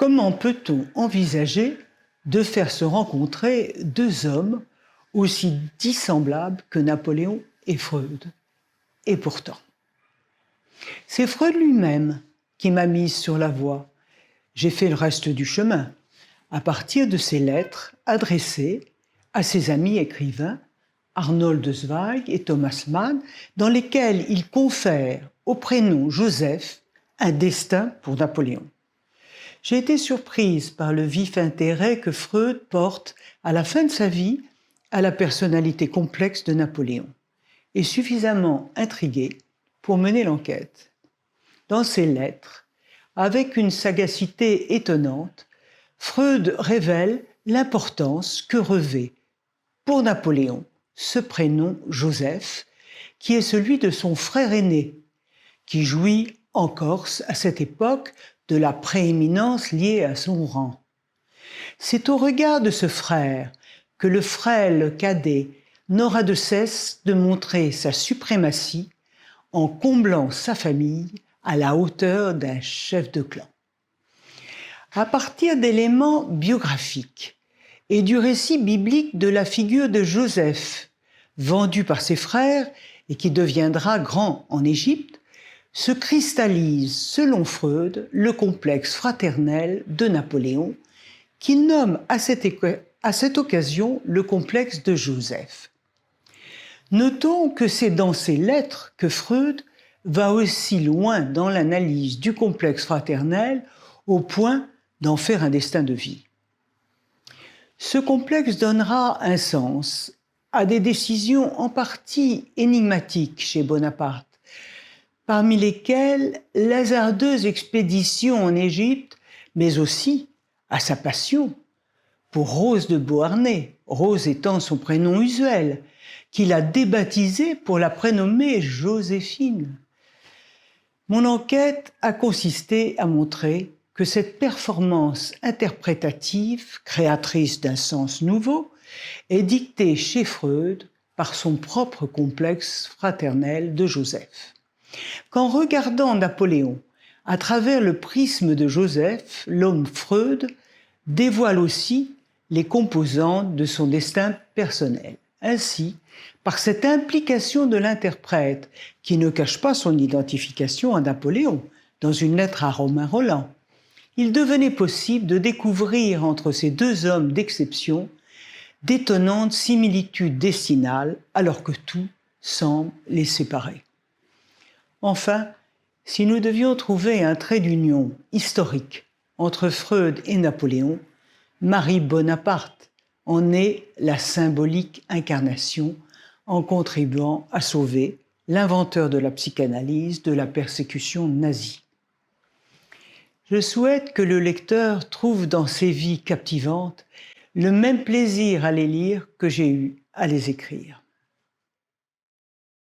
Comment peut-on envisager de faire se rencontrer deux hommes aussi dissemblables que Napoléon et Freud? Et pourtant, c'est Freud lui-même qui m'a mise sur la voie. J'ai fait le reste du chemin, à partir de ses lettres adressées à ses amis écrivains, Arnold Zweig et Thomas Mann, dans lesquelles il confère au prénom Joseph un destin pour Napoléon. J'ai été surprise par le vif intérêt que Freud porte à la fin de sa vie à la personnalité complexe de Napoléon et suffisamment intriguée pour mener l'enquête. Dans ses lettres, avec une sagacité étonnante, Freud révèle l'importance que revêt pour Napoléon ce prénom Joseph, qui est celui de son frère aîné, qui jouit en Corse à cette époque de la prééminence liée à son rang. C'est au regard de ce frère que le frêle cadet n'aura de cesse de montrer sa suprématie en comblant sa famille à la hauteur d'un chef de clan. À partir d'éléments biographiques et du récit biblique de la figure de Joseph, vendu par ses frères et qui deviendra grand en Égypte, se cristallise, selon Freud, le complexe fraternel de Napoléon, qu'il nomme à cette occasion le complexe de Joseph. Notons que c'est dans ses lettres que Freud va aussi loin dans l'analyse du complexe fraternel au point d'en faire un destin de vie. Ce complexe donnera un sens à des décisions en partie énigmatiques chez Bonaparte, parmi lesquelles l'hasardeuse expédition en Égypte, mais aussi à sa passion pour Rose de Beauharnais, Rose étant son prénom usuel, qu'il a débaptisé pour la prénommer Joséphine. Mon enquête a consisté à montrer que cette performance interprétative, créatrice d'un sens nouveau, est dictée chez Freud par son propre complexe fraternel de Joseph. Qu'en regardant Napoléon à travers le prisme de Joseph, l'homme Freud dévoile aussi les composantes de son destin personnel. Ainsi, par cette implication de l'interprète, qui ne cache pas son identification à Napoléon, dans une lettre à Romain Rolland, il devenait possible de découvrir entre ces deux hommes d'exception d'étonnantes similitudes destinales, alors que tout semble les séparer. Enfin, si nous devions trouver un trait d'union historique entre Freud et Napoléon, Marie Bonaparte en est la symbolique incarnation en contribuant à sauver l'inventeur de la psychanalyse de la persécution nazie. Je souhaite que le lecteur trouve dans ces vies captivantes le même plaisir à les lire que j'ai eu à les écrire.